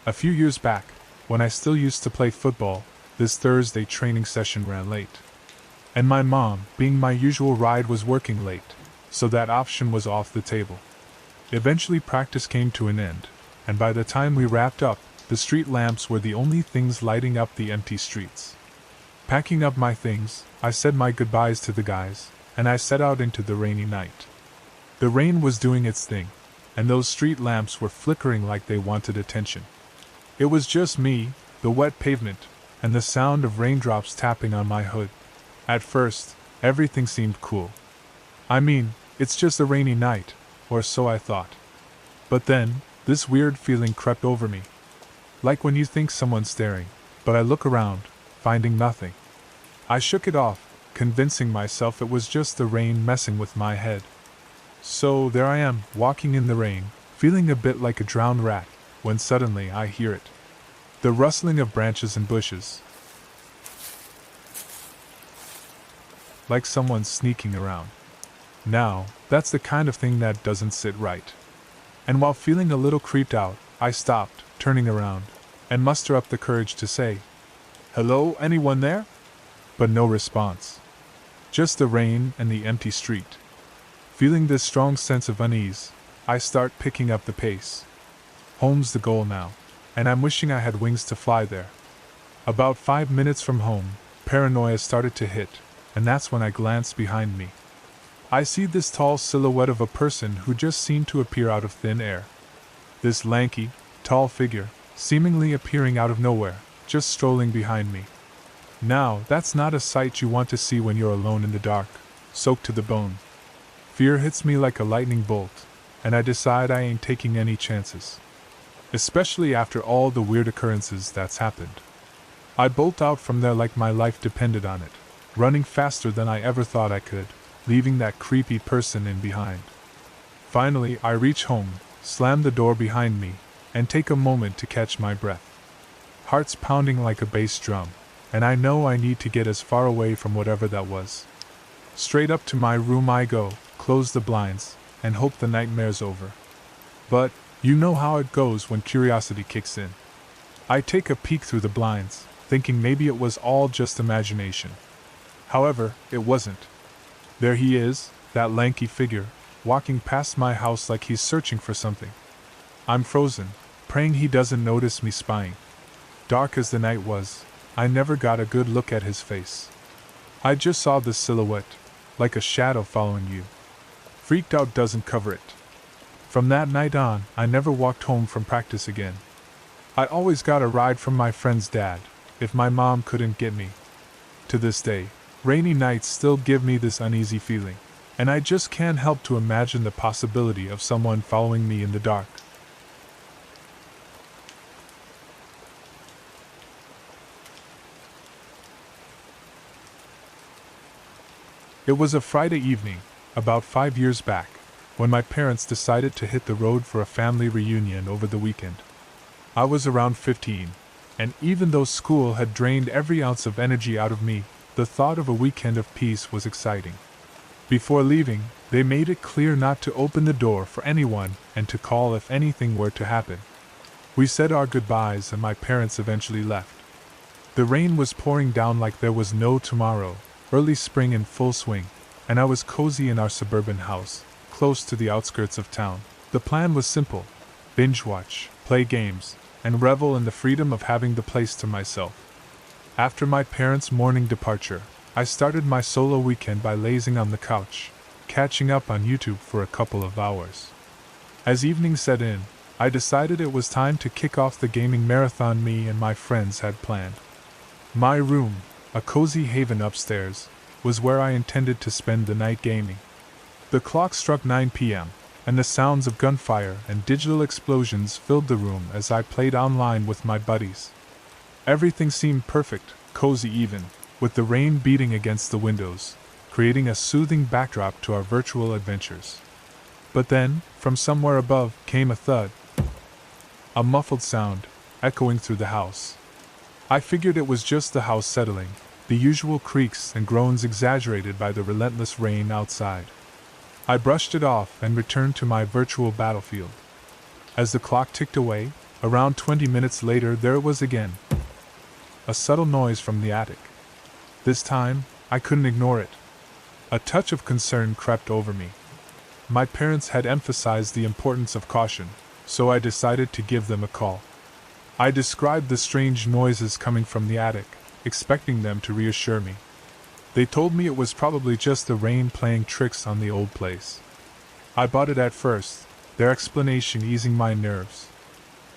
A few years back, when I still used to play football, this Thursday training session ran late. And my mom, being my usual ride, was working late, so that option was off the table. Eventually practice came to an end, and by the time we wrapped up, the street lamps were the only things lighting up the empty streets. Packing up my things, I said my goodbyes to the guys, and I set out into the rainy night. The rain was doing its thing, and those street lamps were flickering like they wanted attention. It was just me, the wet pavement, and the sound of raindrops tapping on my hood. At first, everything seemed cool. I mean, it's just a rainy night, or so I thought. But then, this weird feeling crept over me. Like when you think someone's staring, but I look around, finding nothing. I shook it off, convincing myself it was just the rain messing with my head. So there I am, walking in the rain, feeling a bit like a drowned rat, when suddenly I hear it. The rustling of branches and bushes. Like someone's sneaking around. Now, that's the kind of thing that doesn't sit right. And while feeling a little creeped out, I stopped, turning around, and muster up the courage to say, "Hello, anyone there?" But no response. Just the rain and the empty street. Feeling this strong sense of unease, I start picking up the pace. Home's the goal now, and I'm wishing I had wings to fly there. About 5 minutes from home, paranoia started to hit, and that's when I glanced behind me. I see this tall silhouette of a person who just seemed to appear out of thin air. This lanky, tall figure, seemingly appearing out of nowhere, just strolling behind me. Now, that's not a sight you want to see when you're alone in the dark, soaked to the bone. Fear hits me like a lightning bolt, and I decide I ain't taking any chances. Especially after all the weird occurrences that's happened. I bolt out from there like my life depended on it, running faster than I ever thought I could, leaving that creepy person in behind. Finally, I reach home, slam the door behind me, and take a moment to catch my breath. Heart's pounding like a bass drum, and I know I need to get as far away from whatever that was. Straight up to my room I go, close the blinds, and hope the nightmare's over. But, you know how it goes when curiosity kicks in. I take a peek through the blinds, thinking maybe it was all just imagination. However, it wasn't. There he is, that lanky figure, walking past my house like he's searching for something. I'm frozen, praying he doesn't notice me spying. Dark as the night was, I never got a good look at his face. I just saw this silhouette, like a shadow following you. Freaked out doesn't cover it. From that night on, I never walked home from practice again. I always got a ride from my friend's dad, if my mom couldn't get me. To this day, rainy nights still give me this uneasy feeling, and I just can't help to imagine the possibility of someone following me in the dark. It was a Friday evening, about 5 years back, when my parents decided to hit the road for a family reunion over the weekend. I was around 15, and even though school had drained every ounce of energy out of me, the thought of a weekend of peace was exciting. Before leaving, they made it clear not to open the door for anyone and to call if anything were to happen. We said our goodbyes and my parents eventually left. The rain was pouring down like there was no tomorrow, early spring in full swing, and I was cozy in our suburban house, close to the outskirts of town. The plan was simple: binge watch, play games, and revel in the freedom of having the place to myself. After my parents' morning departure, I started my solo weekend by lazing on the couch, catching up on YouTube for a couple of hours. As evening set in, I decided it was time to kick off the gaming marathon me and my friends had planned. My room, a cozy haven upstairs, was where I intended to spend the night gaming. The clock struck 9 p.m., and the sounds of gunfire and digital explosions filled the room as I played online with my buddies. Everything seemed perfect, cozy even, with the rain beating against the windows, creating a soothing backdrop to our virtual adventures. But then, from somewhere above, came a thud. A muffled sound, echoing through the house. I figured it was just the house settling, the usual creaks and groans exaggerated by the relentless rain outside. I brushed it off and returned to my virtual battlefield. As the clock ticked away, Around 20 minutes later, there it was again. A subtle noise from the attic. This time, I couldn't ignore it. A touch of concern crept over me. My parents had emphasized the importance of caution, so I decided to give them a call. I described the strange noises coming from the attic, expecting them to reassure me. They told me it was probably just the rain playing tricks on the old place. I bought it at first, their explanation easing my nerves.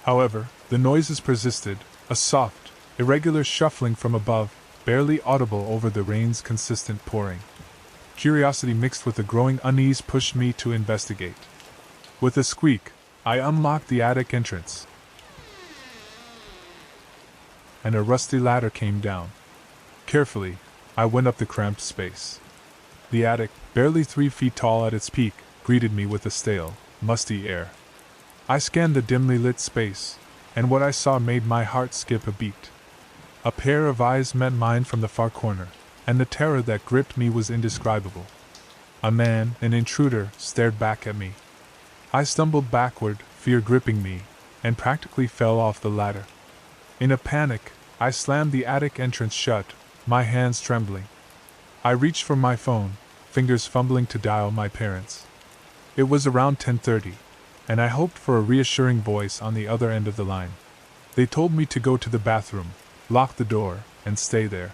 However, the noises persisted, a soft, irregular shuffling from above, barely audible over the rain's consistent pouring. Curiosity mixed with a growing unease pushed me to investigate. With a squeak, I unlocked the attic entrance, and a rusty ladder came down. Carefully, I went up the cramped space. The attic, barely 3 feet tall at its peak, greeted me with a stale, musty air. I scanned the dimly lit space, and what I saw made my heart skip a beat. A pair of eyes met mine from the far corner, and the terror that gripped me was indescribable. A man, an intruder, stared back at me. I stumbled backward, fear gripping me, and practically fell off the ladder. In a panic, I slammed the attic entrance shut, my hands trembling. I reached for my phone, fingers fumbling to dial my parents. It was around 10:30, and I hoped for a reassuring voice on the other end of the line. They told me to go to the bathroom, lock the door, and stay there.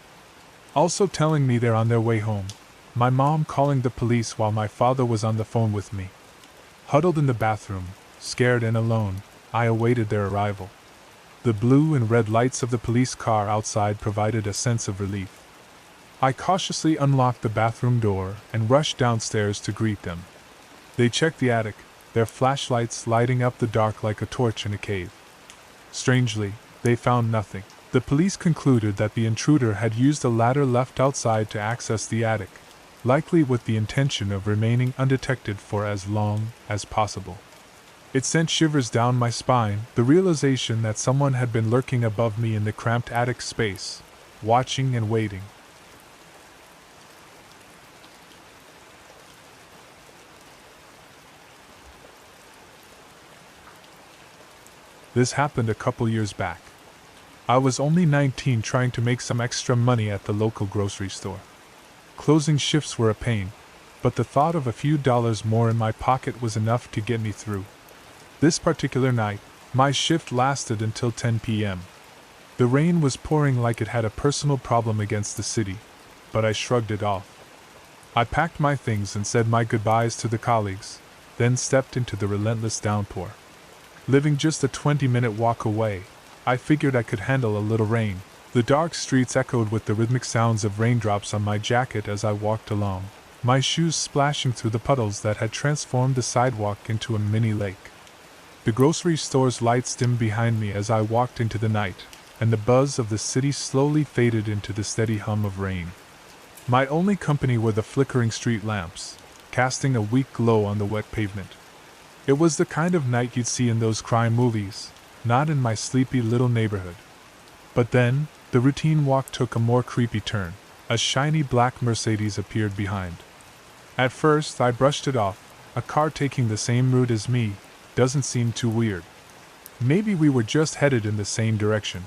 Also telling me they're on their way home, my mom calling the police while my father was on the phone with me. Huddled in the bathroom, scared and alone, I awaited their arrival. The blue and red lights of the police car outside provided a sense of relief. I cautiously unlocked the bathroom door and rushed downstairs to greet them. They checked the attic, their flashlights lighting up the dark like a torch in a cave. Strangely, they found nothing. The police concluded that the intruder had used a ladder left outside to access the attic, likely with the intention of remaining undetected for as long as possible. It sent shivers down my spine, the realization that someone had been lurking above me in the cramped attic space, watching and waiting. This happened a couple years back. I was only 19, trying to make some extra money at the local grocery store. Closing shifts were a pain, but the thought of a few dollars more in my pocket was enough to get me through. This particular night, my shift lasted until 10 p.m. The rain was pouring like it had a personal problem against the city, but I shrugged it off. I packed my things and said my goodbyes to the colleagues, then stepped into the relentless downpour. Living just a 20-minute walk away, I figured I could handle a little rain. The dark streets echoed with the rhythmic sounds of raindrops on my jacket as I walked along, my shoes splashing through the puddles that had transformed the sidewalk into a mini lake. The grocery store's lights dimmed behind me as I walked into the night, and the buzz of the city slowly faded into the steady hum of rain. My only company were the flickering street lamps, casting a weak glow on the wet pavement. It was the kind of night you'd see in those crime movies, not in my sleepy little neighborhood. But then, the routine walk took a more creepy turn. A shiny black Mercedes appeared behind. At first, I brushed it off. A car taking the same route as me doesn't seem too weird. Maybe we were just headed in the same direction.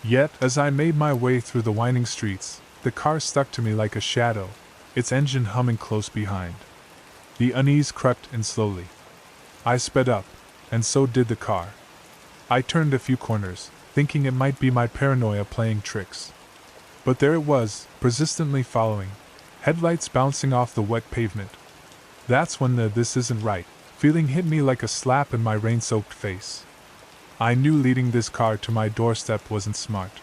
Yet, as I made my way through the winding streets, the car stuck to me like a shadow, its engine humming close behind. The unease crept in slowly. I sped up, and so did the car. I turned a few corners, thinking it might be my paranoia playing tricks. But there it was, persistently following, headlights bouncing off the wet pavement. That's when the "this isn't right" feeling hit me like a slap in my rain-soaked face. I knew leading this car to my doorstep wasn't smart.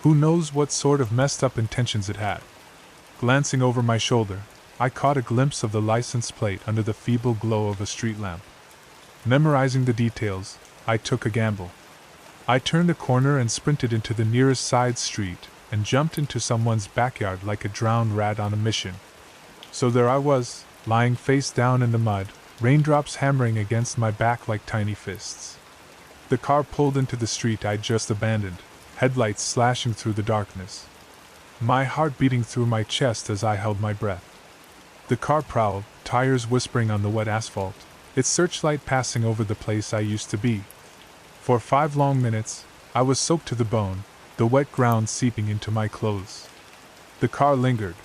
Who knows what sort of messed up intentions it had. Glancing over my shoulder, I caught a glimpse of the license plate under the feeble glow of a street lamp. Memorizing the details, I took a gamble. I turned a corner and sprinted into the nearest side street and jumped into someone's backyard like a drowned rat on a mission. So there I was, lying face down in the mud, raindrops hammering against my back like tiny fists. The car pulled into the street I'd just abandoned, headlights slashing through the darkness. My heart beating through my chest as I held my breath. The car prowled, tires whispering on the wet asphalt, its searchlight passing over the place I used to be. For 5 long minutes, I was soaked to the bone, the wet ground seeping into my clothes. The car lingered,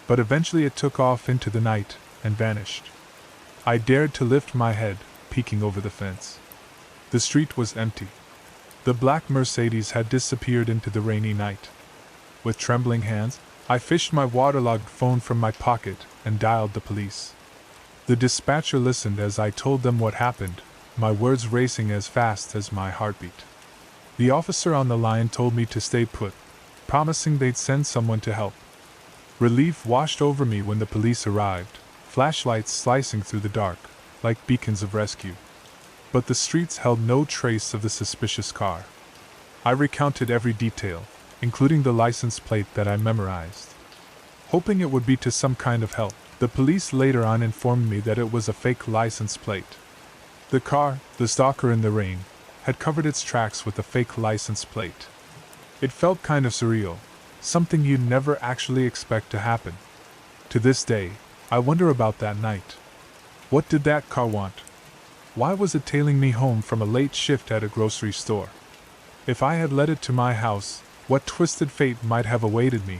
but eventually it took off into the night and vanished. I dared to lift my head, peeking over the fence. The street was empty. The black Mercedes had disappeared into the rainy night. With trembling hands, I fished my waterlogged phone from my pocket and dialed the police. The dispatcher listened as I told them what happened, my words racing as fast as my heartbeat. The officer on the line told me to stay put, promising they'd send someone to help. Relief washed over me when the police arrived, flashlights slicing through the dark, like beacons of rescue. But the streets held no trace of the suspicious car. I recounted every detail, including the license plate that I memorized. Hoping it would be to some kind of help, the police later on informed me that it was a fake license plate. The car, the stalker in the rain, had covered its tracks with a fake license plate. It felt kind of surreal, something you'd never actually expect to happen. To this day, I wonder about that night. What did that car want? Why was it tailing me home from a late shift at a grocery store? If I had led it to my house, what twisted fate might have awaited me?